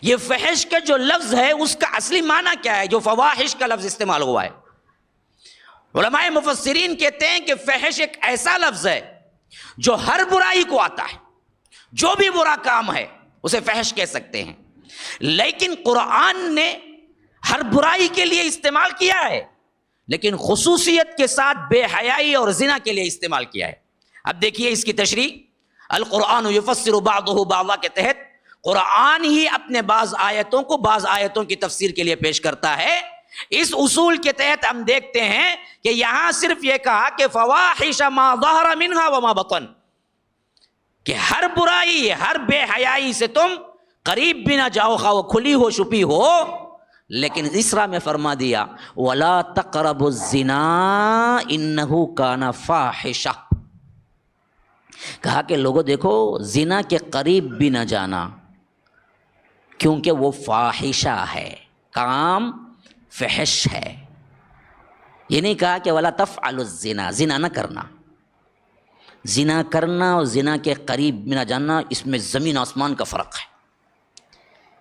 یہ فحش کا جو لفظ ہے اس کا اصلی معنی کیا ہے جو فواحش کا لفظ استعمال ہوا ہے؟ علماء مفسرین کہتے ہیں کہ فحش ایک ایسا لفظ ہے جو ہر برائی کو آتا ہے، جو بھی برا کام ہے اسے فحش کہہ سکتے ہیں، لیکن قرآن نے ہر برائی کے لیے استعمال کیا ہے، لیکن خصوصیت کے ساتھ بے حیائی اور زنا کے لیے استعمال کیا ہے۔ اب دیکھیے اس کی تشریح، القرآن یفسر بعضہ بعضا کے تحت قرآن ہی اپنے بعض آیتوں کو بعض آیتوں کی تفسیر کے لیے پیش کرتا ہے۔ اس اصول کے تحت ہم دیکھتے ہیں کہ یہاں صرف یہ کہا کہ فواحش ما ظہر منہا وما بطن، کہ ہر برائی ہر بے حیائی سے تم قریب بھی نہ جاؤ، خواہ وہ کھلی ہو چھپی ہو، لیکن اسرا میں فرما دیا وَلَا تَقْرَبُوا الزِّنَا إِنَّهُ كَانَ فَاحِشَةً، کہا کہ لوگوں دیکھو زنا کے قریب بھی نہ جانا کیونکہ وہ فاحشہ ہے، کام فحش ہے۔ یہ نہیں کہا کہ وَلَا تَفْعَلُوا الزِّنَا، زنا نہ کرنا، زنا کرنا اور زنا کے قریب بھی نہ جانا اس میں زمین آسمان کا فرق ہے۔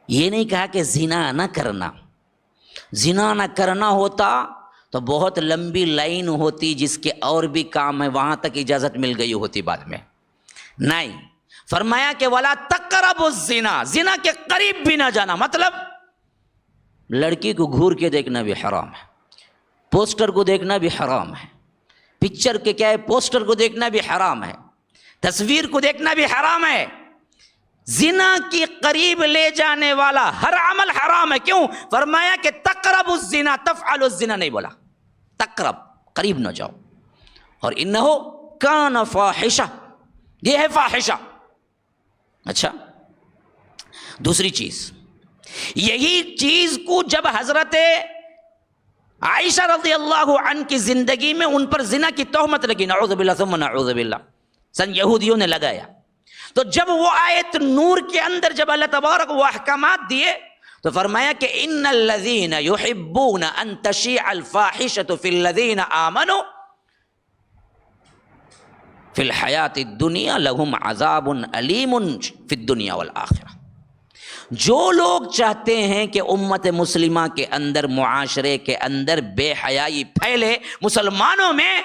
یہ نہیں کہا کہ زنا نہ کرنا، زنا نہ کرنا ہوتا تو بہت لمبی لائن ہوتی جس کے اور بھی کام ہے، وہاں تک اجازت مل گئی ہوتی بعد میں، نہیں، فرمایا کہ وَلَا تَقْرَبُوا الزِّنَا، زنا کے قریب بھی نہ جانا، مطلب لڑکی کو گھور کے دیکھنا بھی حرام ہے، پوسٹر کو دیکھنا بھی حرام ہے، پکچر کے کیا ہے پوسٹر کو دیکھنا بھی حرام ہے، تصویر کو دیکھنا بھی حرام ہے۔ زنا کی قریب لے جانے والا ہر عمل حرام ہے۔ کیوں؟ فرمایا کہ تقرب الزنا، تفعل الزنا نہیں بولا، تقرب، قریب نہ جاؤ، اور انہو کان فاحشہ، یہ ہے فاحشہ۔ اچھا، دوسری چیز، یہی چیز کو جب حضرت عائشہ رضی اللہ عنہ کی زندگی میں ان پر زنا کی تہمت لگی، نعوذ باللہ ثم نعوذ باللہ، سن یہودیوں نے لگایا، تو جب وہ آیت نور کے اندر جب اللہ تبارک وہ احکامات دیے تو فرمایا کہ ان الذین یحبون ان تشیع الفاحشۃ فی الذین آمنوا فی الحیاۃ الدنیا لہم عذاب علیم فی الدنیا والآخرہ، جو لوگ چاہتے ہیں کہ امت مسلمہ کے اندر، معاشرے کے اندر بے حیائی پھیلے مسلمانوں میں،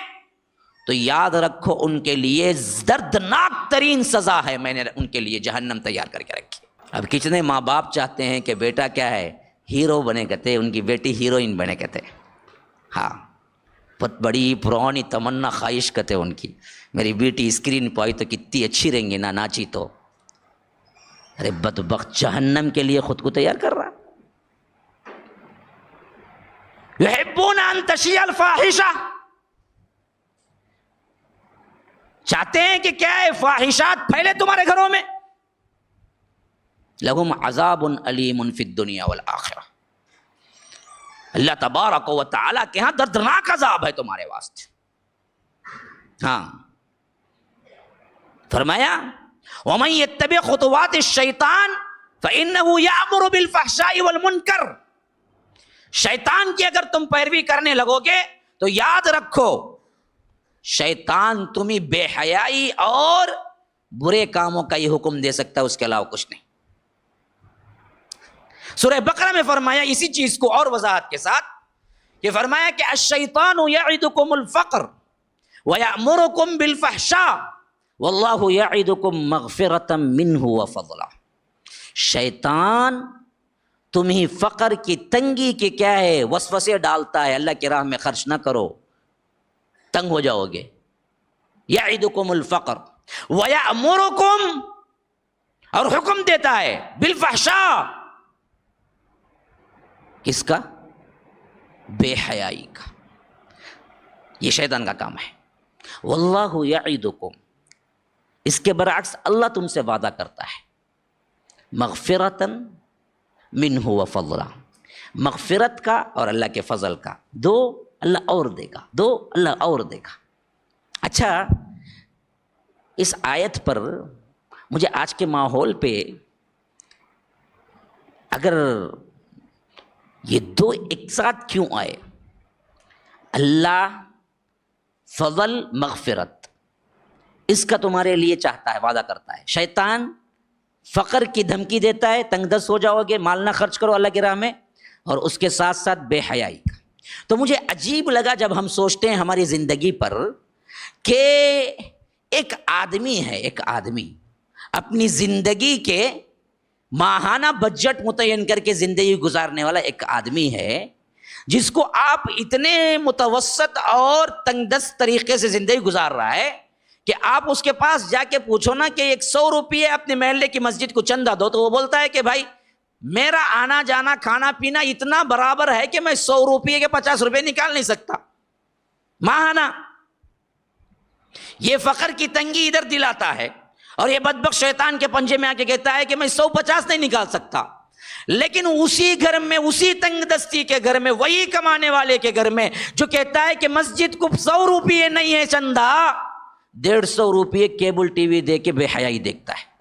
تو یاد رکھو ان کے لیے دردناک ترین سزا ہے، میں نے ان کے لیے جہنم تیار کر کے رکھی۔ اب کتنے ماں باپ چاہتے ہیں کہ بیٹا کیا ہے ہیرو بنے کہتے، ان کی بیٹی ہیروئن بنے کہتے، ہاں، بہت بڑی پرانی تمنا خواہش کہتے ان کی، میری بیٹی اسکرین پہ آئی تو کتنی اچھی رہیں گی، نہ ناچی تو، ارے بدبخت جہنم کے لیے خود کو تیار کر رہا۔ یحبون ان تشیع الفاحشہ، چاہتے ہیں کہ کیا ہے فاحشات پھیلے تمہارے گھروں میں، لہم عذاب علیم فی الدنیا والآخرہ، اللہ تبارک و تعالیٰ کے ہاں دردناک عذاب ہے تمہارے واسطے۔ ہاں، فرمایا وَمَن يَتَّبِعْ خُطُوَاتِ الشَّيْطَانِ فَإِنَّهُ يَأْمُرُ بِالْفَحْشَاءِ وَالْمُنكَرِ، شیطان کی اگر تم پیروی کرنے لگو گے تو یاد رکھو شیطان تمہیں بے حیائی اور برے کاموں کا یہ حکم دے سکتا ہے، اس کے علاوہ کچھ نہیں۔ سورہ بقرہ میں فرمایا اسی چیز کو اور وضاحت کے ساتھ، کہ فرمایا کہ الشیطان یعدکم الفقر ویأمرکم بالفحشاء واللہ یعدکم مغفرۃ منہ وفضلا، شیطان تمہیں فقر کی، تنگی کے کیا ہے وسوسے ڈالتا ہے، اللہ کی راہ میں خرچ نہ کرو، تنگ ہو جاؤ گے، یعدکم الفقر ویأمرکم، اور حکم دیتا ہے بالفحشاء، کس کا؟ بے حیائی کا، یہ شیطان کا کام ہے۔ واللہ یعدکم، اس کے برعکس اللہ تم سے وعدہ کرتا ہے مغفرتاً منہ وفضلا، مغفرت کا اور اللہ کے فضل کا، دو اللہ اور دے گا، دو اللہ اور دے گا۔ اچھا، اس آیت پر مجھے آج کے ماحول پہ اگر یہ دو ایک ساتھ کیوں آئے، اللہ فضل مغفرت، اس کا تمہارے لیے چاہتا ہے، وعدہ کرتا ہے، شیطان فقر کی دھمکی دیتا ہے، تنگ دست ہو جاؤ گے، مال نہ خرچ کرو اللہ کی راہ میں، اور اس کے ساتھ ساتھ بے حیائی کا۔ تو مجھے عجیب لگا جب ہم سوچتے ہیں ہماری زندگی پر کہ ایک آدمی اپنی زندگی کے ماہانہ بجٹ متعین کر کے زندگی گزارنے والا ایک آدمی ہے، جس کو آپ اتنے متوسط اور تنگ دست طریقے سے زندگی گزار رہا ہے کہ آپ اس کے پاس جا کے پوچھو نا کہ 100 روپیے اپنے محلے کی مسجد کو چندہ دو، تو وہ بولتا ہے کہ بھائی میرا آنا جانا کھانا پینا اتنا برابر ہے کہ میں 100 روپیے کے 50 روپے نکال نہیں سکتا ماہانہ۔ یہ فقر کی تنگی ادھر دلاتا ہے، اور یہ بدبخت شیطان کے پنجے میں آ کے کہتا ہے کہ میں 150 نہیں نکال سکتا، لیکن اسی گھر میں، اسی تنگ دستی کے گھر میں، وہی کمانے والے کے گھر میں جو کہتا ہے کہ مسجد کو 100 روپیے نہیں ہے چندہ، 150 روپیے کیبل ٹی وی دے کے بے حیائی دیکھتا ہے۔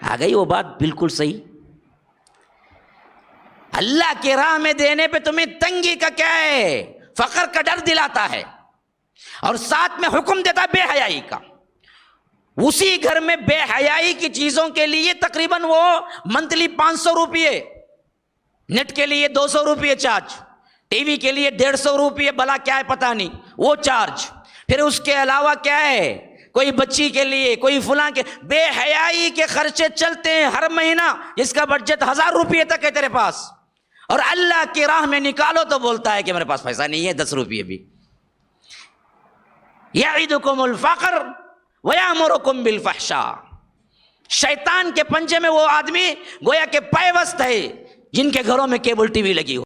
آ گئی وہ بات بالکل صحیح۔ اللہ کی راہ میں دینے پہ تمہیں تنگی کا کیا ہے؟ فقر کا ڈر دلاتا ہے، اور ساتھ میں حکم دیتا ہے بے حیائی کا۔ اسی گھر میں بے حیائی کی چیزوں کے لیے تقریباً وہ منتلی 500 روپیے، نیٹ کے لیے 200 روپیے چارج، ٹی وی کے لیے 150 روپیے، بلا کیا ہے پتہ نہیں وہ چارج، پھر اس کے علاوہ کیا ہے، کوئی بچی کے لیے، کوئی فلاں کے، بے حیائی کے خرچے چلتے ہیں ہر مہینہ، جس کا بجٹ 1000 روپیے تک ہے تیرے پاس، اور اللہ کی راہ میں نکالو تو بولتا ہے کہ میرے پاس پیسہ نہیں ہے 10 روپیے بھی۔ یعدکم الفقر ویامرکم بالفحشاء۔ شیطان کے پنجے میں وہ آدمی گویا کہ پیوست ہے جن کے گھروں میں کیبل ٹی وی لگی ہو۔